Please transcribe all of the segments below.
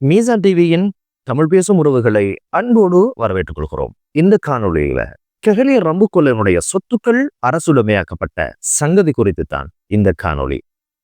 மீசான் டிவியின் தமிழ் பேசும் உறவுகளை அன்போடு வரவேற்றுக் கொள்கிறோம். இந்த காணொளியில கெஹலிய ரம்புக்கொல்லனுடைய சொத்துக்கள் அரசுடைமையாக்கப்பட்ட சங்கதி குறித்து தான் இந்த காணொளி.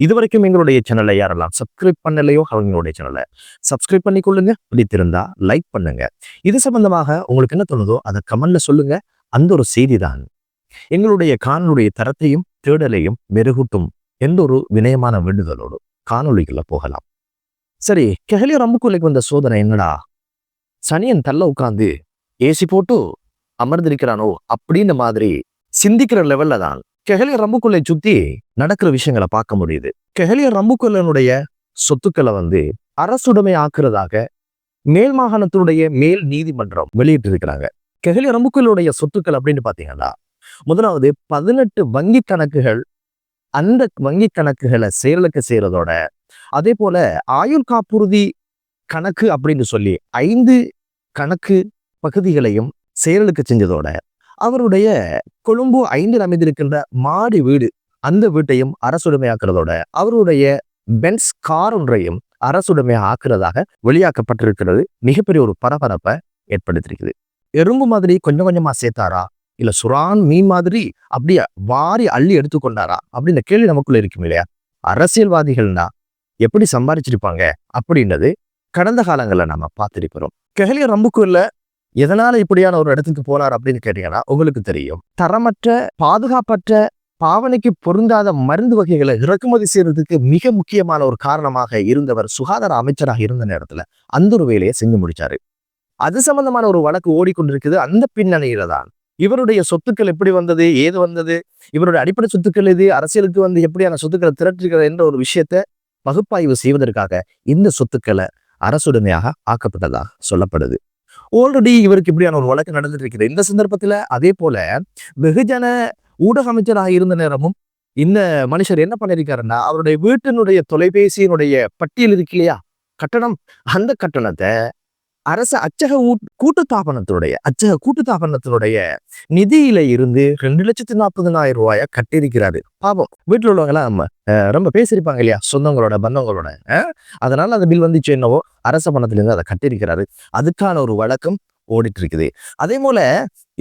இதுவரைக்கும் எங்களுடைய சேனலை யாரெல்லாம் சப்ஸ்கிரைப் பண்ணலையோ அவங்களுடைய சேனலை சப்ஸ்கிரைப் பண்ணிக்கொள்ளுங்க. பிடித்திருந்தா லைக் பண்ணுங்க. இது சம்பந்தமாக உங்களுக்கு என்ன தோணுதோ அதை கமெண்ட்ல சொல்லுங்க. அந்த ஒரு செய்தி தான் எங்களுடைய காணொளிய தரத்தையும் தேடலையும் மெருகூட்டும் எந்த ஒரு வினயமான வேண்டுதலோடு காணொளிக்குள்ள போகலாம். சரி, கெஹலிய ரம்புக்குள்ளைக்கு வந்த சோதனை என்னடா? சனியன் தள்ள உட்காந்து ஏசி போட்டு அமர்ந்திருக்கிறானோ அப்படின்ற மாதிரி சிந்திக்கிற லெவல்ல தான் கெஹலிய ரம்புக்குள்ளை சுத்தி நடக்கிற விஷயங்களை பார்க்க முடியுது. கெஹலிய ரம்புக்குள்ளனுடைய சொத்துக்களை அரசுடைமை ஆக்குறதாக மேல் மாகாணத்தினுடைய மேல் நீதிமன்றம் வெளியிட்டு இருக்கிறாங்க. கெஹலிய ரம்புக்குள்ளுடைய சொத்துக்கள் அப்படின்னு பாத்தீங்கன்னா, முதலாவது 18 வங்கி கணக்குகள், அந்த வங்கி கணக்குகளை செயலுக்கு செய்யறதோட அதே போல ஆயுள் காப்புறுதி கணக்கு அப்படின்னு சொல்லி 5 கணக்கு பகுதிகளையும் செயலுக்கு செஞ்சதோட அவருடைய கொழும்பு 5 அமைந்திருக்கின்ற மாடி வீடு, அந்த வீட்டையும் அரசுடைமையாக்குறதோட அவருடைய பென்ஸ் கார் ஒன்றையும் அரசுடைமையா ஆக்குறதாக வெளியாக்கப்பட்டிருக்கிறது. மிகப்பெரிய ஒரு பரபரப்பை ஏற்படுத்தியிருக்குது. எறும்பு மாதிரி கொஞ்சம் கொஞ்சமா சேர்த்தாரா, இல்ல சுறான் மீன் மாதிரி அப்படியே வாரி அள்ளி எடுத்துக்கொண்டாரா அப்படின்னு கேள்வி நமக்குள்ள இருக்கும் இல்லையா? அரசியல்வாதிகள்னா எப்படி சம்பாதிச்சிருப்பாங்க அப்படின்றது கடந்த காலங்களில் நம்ம பார்த்திருக்கிறோம். கெஹலிய ரம்புக்குள்ள எதனால இப்படியான ஒரு இடத்துக்கு போனார் அப்படின்னு கேட்டீங்கன்னா, உங்களுக்கு தெரியும், தரமற்ற பாதுகாப்பற்ற பாவனைக்கு பொருந்தாத மருந்து வகைகளை இறக்குமதி செய்யறதுக்கு மிக முக்கியமான ஒரு காரணமாக இருந்தவர் சுகாதார அமைச்சராக இருந்த நேரத்துல அந்த ஒரு வேலையை செஞ்சு முடிச்சாரு. அது சம்பந்தமான ஒரு வழக்கு ஓடிக்கொண்டிருக்குது. அந்த பின்னணியில தான் இவருடைய சொத்துக்கள் எப்படி வந்தது, ஏது வந்தது, இவருடைய அடிப்படை சொத்துக்கள் எது, அரசியலுக்கு எப்படியான சொத்துக்களை திரட்டிருக்கிறது என்ற ஒரு விஷயத்த பகுப்பாய்வு செய்வதற்காக இந்த சொத்துக்களை அரசுடைமையாக ஆக்கப்பட்டதாக சொல்லப்படுது. ஆல்ரெடி இவருக்கு இப்படியான ஒரு வழக்கு நடந்துட்டு இருக்குது. இந்த சந்தர்ப்பத்துல அதே போல வெகுஜன ஊடக அமைச்சராக இருந்த நேரமும் இந்த மனுஷர் என்ன பண்ணிருக்காருன்னா, அவருடைய வீட்டினுடைய தொலைபேசியினுடைய பட்டியல் இருக்கு இல்லையா, கட்டணம், அந்த கட்டணத்தை அரசு அச்சக கூட்டுத்தாபனத்தினுடைய நிதியில இருந்து 2,40,000 ரூபாய கட்டியிருக்கிறாரு. பாவம், வீட்டுல உள்ளவங்க எல்லாம் ரொம்ப பேசியிருப்பாங்க இல்லையா, சொந்தங்களோட பந்தங்களோட. அதனால அந்த பில் வந்துச்சு என்னவோ, அரச பணத்திலிருந்து அதை கட்டியிருக்கிறாரு. அதுக்கான ஒரு வழக்கம் ஓடிட்டு இருக்குது. அதே போல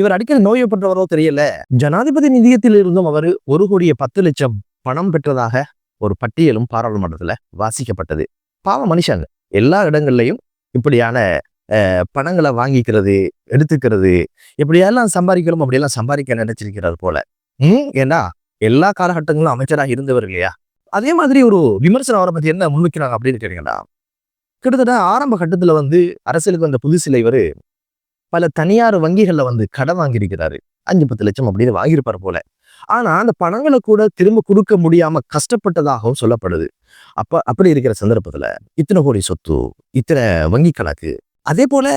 இவர் அடிக்கடி நோயப்பட்டவரோ தெரியல, ஜனாதிபதி நிதியத்தில் இருந்தும் அவர் 1,10,00,000 பணம் பெற்றதாக ஒரு பட்டியலும் பாராளுமன்றத்துல வாசிக்கப்பட்டது. பாவம் மனுஷங்க எல்லா இடங்கள்லையும் இப்படியான பணங்களை வாங்கிக்கிறது, எடுத்துக்கிறது, எப்படியெல்லாம் சம்பாதிக்கணும் அப்படியெல்லாம் சம்பாதிக்க நினைச்சிருக்கிறார் போல. ஏன்னா எல்லா காலகட்டங்களும் அமைச்சராக இருந்தவர் இல்லையா? அதே மாதிரி ஒரு விமர்சனம் அவரை பத்தி என்ன முன்வைக்கிறாங்க அப்படின்னு கேட்டீங்கன்னா, கிட்டத்தட்ட ஆரம்ப கட்டத்துல அரசியலுக்கு வந்த புதுசில இவரு பல தனியார் வங்கிகள்ல கடன் வாங்கியிருக்கிறாரு. 5-10 லட்சம் அப்படின்னு வாங்கியிருப்பார் போல. ஆனா அந்த பணங்களை கூட திரும்ப கொடுக்க முடியாம கஷ்டப்பட்டதாகவும் சொல்லப்படுது. அப்படி இருக்கிற சந்தர்ப்பத்துல இத்தனை கோடி சொத்து, இத்தனை வங்கி கணக்கு, அதே போல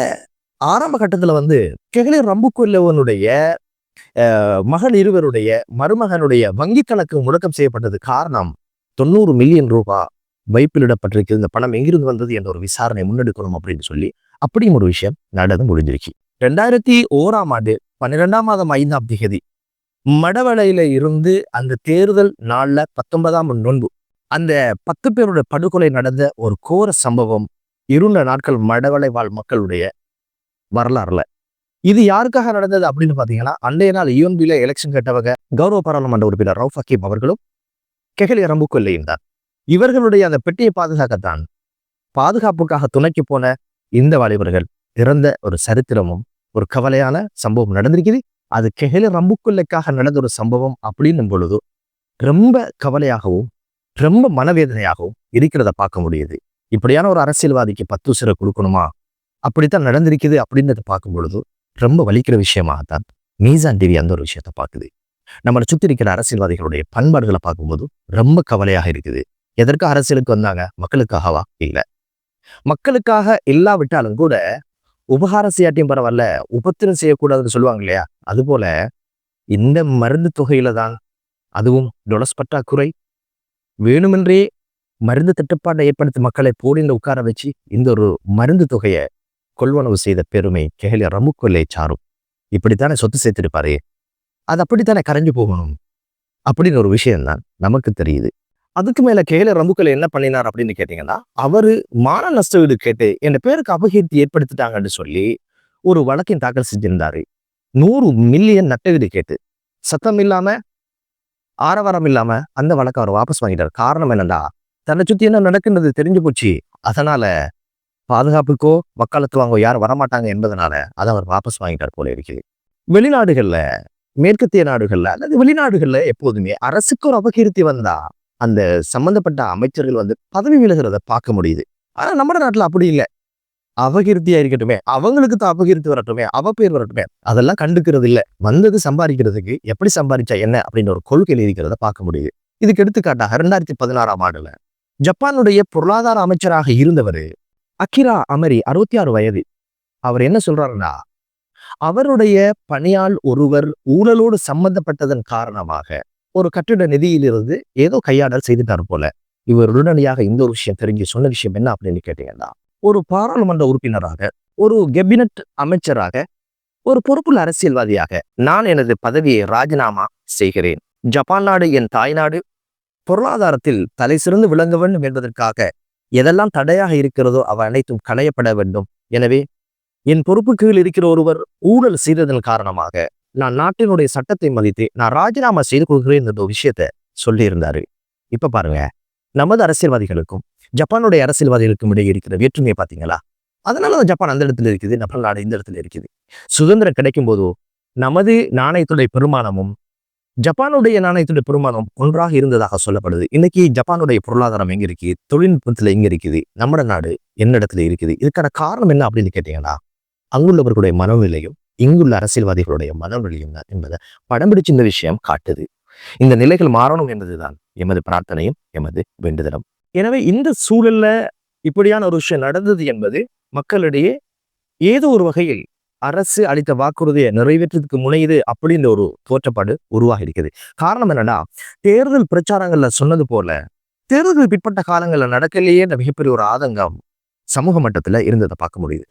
ஆரம்ப கட்டத்துல கெஹலிய ரம்புக்கொல்லவனுடைய மகள் இருவருடைய மருமகனுடைய வங்கி கணக்கு முடக்கம் செய்யப்பட்டது. காரணம் 90 மில்லியன் ரூபாய் வைப்பிலிடப்பட்டிருக்கு. இந்த பணம் எங்கிருந்து வந்தது என்ற ஒரு விசாரணை முன்னெடுக்கணும் அப்படின்னு சொல்லி அப்படியும் ஒரு விஷயம் நடந்து முடிஞ்சிருச்சு. 2001ஆம் ஆண்டு 12ஆம் மாதம் 5ஆம் தேதி மடவளையில இருந்து அந்த தேர்தல் நாள்ல 19ஆம் நோன்பு அந்த 10 பேருடைய படுகொலை நடந்த ஒரு கோர சம்பவம் இருண்ட நாட்கள் மடவளை வாழ் மக்களுடைய வரலாறுல. இது யாருக்காக நடந்தது அப்படின்னு பாத்தீங்கன்னா, அன்றைய நாள் யூஎன்பில எலெக்ஷன் கேட்டவங்க கௌரவ பாராளுமன்ற உறுப்பினர் ரவுஃப் ஹக்கீம் அவர்களும் கெஹலிய ரம்புக்கொல்லையும் தான். இவர்களுடைய அந்த பெட்டியை பாதுகாக்கத்தான் பாதுகாப்புக்காக துணைக்கு போன இந்த வாலிபர்கள் இறந்த ஒரு சரித்திரமும் ஒரு கவலையான சம்பவம் நடந்திருக்குது. அது கெஹலிய ரம்புக்கொல்லைக்காக நடந்த ஒரு சம்பவம் அப்படின்னும் பொழுது ரொம்ப கவலையாகவும் ரொம்ப மனவேதனையாகவும் இருக்கிறத பார்க்க முடியுது. இப்படியான ஒரு அரசியல்வாதிக்கு 10 உசிரை கொடுக்கணுமா, அப்படித்தான் நடந்திருக்குது அப்படின்றத பார்க்கும் பொழுது ரொம்ப வலிக்கிற விஷயமாகத்தான் மீசான் டிவி அந்த ஒரு விஷயத்த பார்க்குது. நம்மளை சுத்தி இருக்கிற அரசியல்வாதிகளுடைய பண்பாடுகளை பார்க்கும்போது ரொம்ப கவலையாக இருக்குது. எதற்கு அரசியலுக்கு வந்தாங்க? மக்களுக்காகவா? இல்லை. மக்களுக்காக இல்லாவிட்டாலும் கூட உபகாரம் செய்யாட்டியும் பரவாயில்ல, உபத்திரம் செய்யக்கூடாதுன்னு சொல்லுவாங்க இல்லையா? அது போல இந்த மருந்து தொகையில தான், அதுவும் டொலஸ் பற்றாக்குறை, வேணுமென்றே மருந்து தட்டுப்பாட்டை ஏற்படுத்தி மக்களை போடியில் உட்கார வச்சு இந்த ஒரு மருந்து தொகையை கொள்வனவு செய்த பெருமை கெஹலிய ரம்புக்கொல்லை சாரும். இப்படித்தானே சொத்து சேர்த்திருப்பாரு, அது அப்படித்தானே கரைஞ்சு போகணும் அப்படின்னு ஒரு விஷயம்தான் நமக்கு தெரியுது. அதுக்கு மேல கேல ரம்புக்கள் என்ன பண்ணினார் அப்படின்னு கேட்டீங்கன்னா, அவரு மான நஷ்ட வீடு கேட்டு என் பேருக்கு அபகீர்த்தி ஏற்படுத்திட்டாங்கன்னு சொல்லி ஒரு வழக்கின் தாக்கல் செஞ்சிருந்தாரு. 100 மில்லியன் நட்டஈடு கேட்டு சத்தம் இல்லாம, ஆரவாரம் இல்லாம அந்த வழக்கை அவர் வாபஸ் வாங்கிட்டார். காரணம் என்னன்னா, தன்னை சுத்தி என்ன நடக்குன்றது தெரிஞ்சு போச்சு. அதனால பாதுகாப்புக்கோ வக்காலத்து வாங்க யாரும் வரமாட்டாங்க என்பதனால அதை அவர் வாபஸ் வாங்கிட்டார் போல இருக்குது. வெளிநாடுகள்ல, மேற்கத்திய நாடுகள்ல அல்லது வெளிநாடுகள்ல எப்போதுமே அரசுக்கு ஒரு அபகீர்த்தி வந்தா அந்த சம்பந்தப்பட்ட அமைச்சர்கள் பதவி விலகிறத பார்க்க முடியுது. ஆனா நம்ம நாட்டுல அப்படி இல்லை. அபகீர்த்தியா இருக்கட்டுமே, அவங்களுக்கு தான் அபகீர்த்தி வரட்டுமே, அவ பேர் வரட்டுமே, அதெல்லாம் கண்டுக்கிறது இல்லை. வந்தது சம்பாதிக்கிறதுக்கு, எப்படி சம்பாதிச்சா என்ன அப்படின்னு ஒரு கொள்கையில் இருக்கிறத பார்க்க முடியுது. இதுக்கு எடுத்துக்காட்டாக 2016ஆம் ஆண்டுல ஜப்பானுடைய பொருளாதார அமைச்சராக இருந்தவர் அகிரா அமரி, 66 வயது. அவர் என்ன சொல்றாருன்னா, அவருடைய பணியாள் ஒருவர் ஊழலோடு சம்பந்தப்பட்டதன் காரணமாக ஒரு கட்டிட நிதியிலிருந்து ஏதோ கையாடல் செய்துட்டார் போல. இவர் உடனடியாக இந்த ஒரு விஷயம் தெரிஞ்சு சொன்ன விஷயம் என்ன அப்படின்னு கேட்டீங்கன்னா, ஒரு பாராளுமன்ற உறுப்பினராக, ஒரு கேபினட் அமைச்சராக, ஒரு பொறுப்புள்ள அரசியல்வாதியாக நான் எனது பதவியை ராஜினாமா செய்கிறேன். ஜப்பான் நாடு என் தாய்நாடு. பொருளாதாரத்தில் தலை சிறந்து விளங்க வேண்டும் என்பதற்காக எதெல்லாம் தடையாக இருக்கிறதோ அவை அனைத்தும் களையப்பட வேண்டும். எனவே என் பொறுப்பு கீழ் இருக்கிற ஒருவர் ஊழல் செய்ததன் காரணமாக நான் நாட்டினுடைய சட்டத்தை மதித்து நான் ராஜினாமா செய்து கொள்கிறேன் என்ற ஒரு விஷயத்த சொல்லியிருந்தாரு. இப்ப பாருங்க, நமது அரசியல்வாதிகளுக்கும் ஜப்பானுடைய அரசியல்வாதிகளுக்கும் இடையே இருக்கிற வேற்றுமையை பார்த்தீங்களா? அதனால ஜப்பான் அந்த இடத்துல இருக்குது, நம்ம நாடு இந்த இடத்துல இருக்குது. சுதந்திரம் கிடைக்கும் போதோ நமது நாணயத்துடைய பெருமானமும் ஜப்பானுடைய நாணயத்துடைய பெருமானம் ஒன்றாக இருந்ததாக சொல்லப்படுது. இன்னைக்கு ஜப்பானுடைய பொருளாதாரம் எங்க இருக்கு, தொழில்நுட்பத்துல எங்க இருக்குது, நம்ம நாடு என்ன இடத்துல இருக்குது? இதுக்கான காரணம் என்ன அப்படின்னு கேட்டீங்கன்னா, அங்குள்ளவர்களுடைய மனநிலையும் இங்குள்ள அரசியல்வாதிகளுடைய மனநிலையும் தான் என்பதை படம் பிடிச்சு இந்த விஷயம் காட்டுது. இந்த நிலைகள் மாறணும் என்பதுதான் எமது பிரார்த்தனையும் எமது வேண்டுதலும். எனவே இந்த சூழல்ல இப்படியான ஒரு விஷயம் நடந்தது என்பது மக்களிடையே ஏதோ ஒரு வகையில் அரசு அளித்த வாக்குறுதியை நிறைவேற்றதுக்கு முனையுது அப்படின்ற ஒரு தோற்றப்பாடு உருவாகி இருக்குது. காரணம் என்னன்னா, தேர்தல் பிரச்சாரங்கள்ல சொன்னது போல தேர்தல் பிற்பட்ட காலங்கள்ல நடக்கலையே என்ற மிகப்பெரிய ஒரு ஆதங்கம் சமூக மட்டத்துல இருந்ததை பார்க்க முடியுது.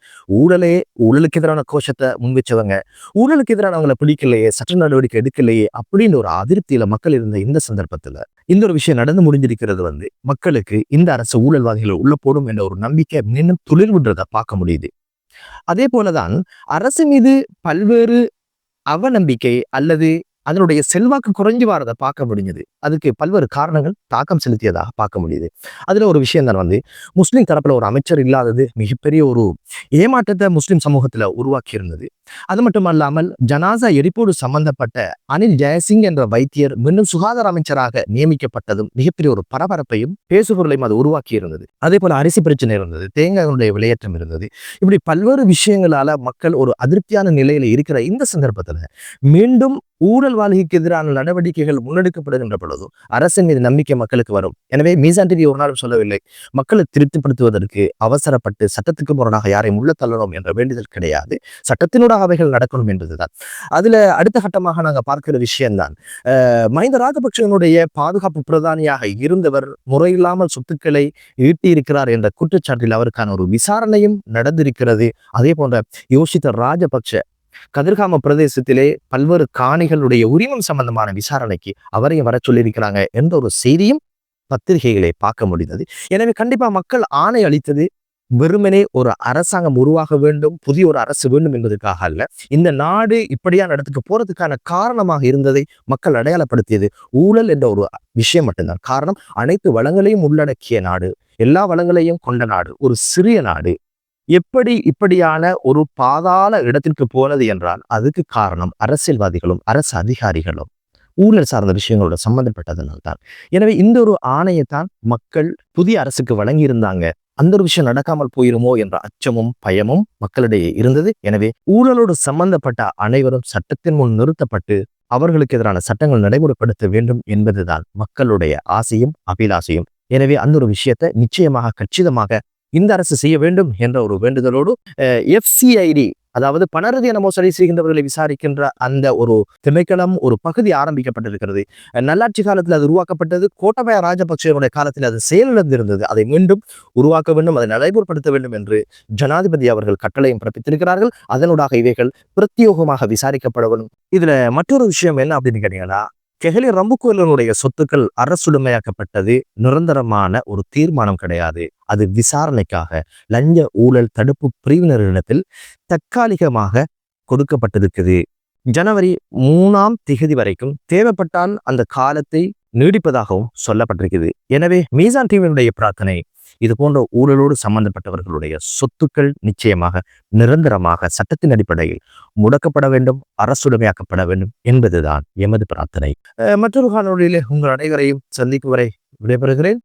ஊழலுக்கு எதிரான கோஷத்தை முன்வச்சவங்க, ஊழலுக்கு எதிரானவங்களை பிடிக்கலையே, சட்ட நடவடிக்கை எடுக்கலையே அப்படின்னு ஒரு அதிருப்தியில மக்கள் இருந்த இந்த சந்தர்ப்பத்துல இந்த ஒரு விஷயம் நடந்து முடிஞ்சிருக்கிறது மக்களுக்கு இந்த அரசு ஊழல்வாதிகளை உள்ள போடும் என்ற ஒரு நம்பிக்கை மீண்டும் துளிர்விடுறதை பார்க்க முடியுது. அதே போலதான் அரசு மீது பல்வேறு அவநம்பிக்கை அல்லது அதனுடைய செல்வாக்கு குறைஞ்சு வரதை பார்க்க முடிஞ்சது. அதுக்கு பல்வேறு காரணங்கள் தாக்கம் செலுத்தியதாக பார்க்க முடியுது. அதுல ஒரு விஷயம் தான் முஸ்லிம் தரப்புல ஒரு அமைச்சர் இல்லாதது மிகப்பெரிய ஒரு ஏமாற்றத்தை முஸ்லிம் சமூகத்துல உருவாக்கி இருந்தது. அது மட்டும் அல்லாமல் ஜனாசா எரிப்போடு சம்பந்தப்பட்ட அனில் ஜெயசிங் என்ற வைத்தியர் மீண்டும் சுகாதார அமைச்சராக நியமிக்கப்பட்டதும் மிகப்பெரிய ஒரு பரபரப்பையும் பேசுபொருளையும் அது உருவாக்கி இருந்தது. அதே போல அரிசி பிரச்சனை இருந்தது, தேங்காய்களுடைய விலையேற்றம் இருந்தது. இப்படி பல்வேறு விஷயங்களால மக்கள் ஒரு அதிருப்தியான நிலையில இருக்கிற இந்த சந்தர்ப்பத்துல மீண்டும் ஊழல்வாதிக்கு எதிரான நடவடிக்கைகள் முன்னெடுக்கப்படுகின்ற பொழுதும் அரசின் மீது நம்பிக்கை மக்களுக்கு வரும். எனவே மீசான் டிவி ஒரு நாளும் சொல்லவில்லை மக்களை திருப்திப்படுத்துவதற்கு அவசரப்பட்டு சட்டத்துக்கு முரணாக யாரையும் உள்ள தள்ளணும் என்ற வேண்டுதல் கிடையாது. சட்டத்தினோட அவைகள் நடக்கணும் என்பதுதான். அதுல அடுத்த கட்டமாக நாங்க பார்க்கிற விஷயம்தான், மஹிந்த ராஜபக்சனுடைய பாதுகாப்பு பிரதானியாக இருந்தவர் முறையில்லாமல் சொத்துக்களை ஈட்டியிருக்கிறார் என்ற குற்றச்சாட்டில் அவருக்கான ஒரு விசாரணையும் நடந்திருக்கிறது. அதே போன்ற யோசித்த ராஜபக்ஷ கதிர்காம பிரதேசத்திலே பல்வேறு காணிகளுடைய உரிமம் சம்பந்தமான விசாரணைக்கு அவரையும் வர சொல்லியிருக்கிறாங்க என்ற ஒரு செய்தியும் பத்திரிகைகளை பார்க்க முடிந்தது. எனவே கண்டிப்பா மக்கள் ஆணை அளித்தது வெறுமனே ஒரு அரசாங்கம் உருவாக வேண்டும், புதிய ஒரு அரசு வேண்டும் என்பதற்காக அல்ல. இந்த நாடு இப்படியான இடத்துக்கு போறதுக்கான காரணமாக இருந்ததை மக்கள் அடையாளப்படுத்தியது ஊழல் என்ற ஒரு விஷயம் மட்டும்தான். காரணம், அனைத்து வளங்களையும் உள்ளடக்கிய நாடு, எல்லா வளங்களையும் கொண்ட நாடு, ஒரு சிறிய நாடு எப்படி இப்படியான ஒரு பாதாள இடத்திற்கு போனது என்றால் அதுக்கு காரணம் அரசியல்வாதிகளும் அரசு அதிகாரிகளும் ஊழல் சார்ந்த விஷயங்களோட சம்பந்தப்பட்டதனால்தான். எனவே இந்த ஒரு ஆணையத்தான் மக்கள் புதிய அரசுக்கு வழங்கியிருந்தாங்க. அந்த ஒரு விஷயம் நடக்காமல் போயிருமோ என்ற அச்சமும் பயமும் மக்களிடையே இருந்தது. எனவே ஊழலோடு சம்பந்தப்பட்ட அனைவரும் சட்டத்தின் முன் நிறுத்தப்பட்டு அவர்களுக்கு எதிரான சட்டங்கள் நடைமுறைப்படுத்த வேண்டும் என்பதுதான் மக்களுடைய ஆசையும் அபிலாசையும். எனவே அந்த ஒரு விஷயத்தை நிச்சயமாக கச்சிதமாக இந்த அரசு செய்ய வேண்டும் என்ற ஒரு வேண்டுதலோடு FCID, அதாவது பணரீதியான மோசடி செய்கின்றவர்களை விசாரிக்கின்ற அந்த ஒரு திணைக்களம் ஒரு பகுதி ஆரம்பிக்கப்பட்டிருக்கிறது. நல்லாட்சி காலத்தில் அது உருவாக்கப்பட்டது. கோட்டபய ராஜபக்சேனுடைய காலத்தில் அது செயலிழந்திருந்தது. அதை மீண்டும் உருவாக்க வேண்டும், அதை நடைமுறைப்படுத்த வேண்டும் என்று ஜனாதிபதி அவர்கள் கட்டளையும் பிறப்பித்திருக்கிறார்கள். அதனூடாக இவைகள் பிரத்யோகமாக விசாரிக்கப்பட வேண்டும். இதுல மற்றொரு விஷயம் என்ன அப்படின்னு கேட்டீங்கன்னா, கெஹலி ரம்புக்வெல்லினுடைய சொத்துக்கள் அரசுடைமையாக்கப்பட்டது நிரந்தரமான ஒரு தீர்மானம் கிடையாது. அது விசாரணைக்காக லஞ்ச ஊழல் தடுப்பு பிரிவினரிடத்தில் தற்காலிகமாக கொடுக்கப்பட்டிருக்குது. ஜனவரி 3ஆம் திகதி வரைக்கும் தேவைப்பட்டால் அந்த காலத்தை நீடிப்பதாகவும் சொல்லப்பட்டிருக்குது. எனவே மீசான் டிவியினுடைய பிரார்த்தனை, இது போன்ற ஊழலோடு சம்பந்தப்பட்டவர்களுடைய சொத்துக்கள் நிச்சயமாக நிரந்தரமாக சட்டத்தின் அடிப்படையில் முடக்கப்பட வேண்டும், அரசுடைமையாக்கப்பட வேண்டும் என்பதுதான் எமது பிரார்த்தனை. மற்றொரு காணொளியிலே உங்கள் அனைவரையும் சந்திக்கும் வரை விடைபெறுகிறேன்.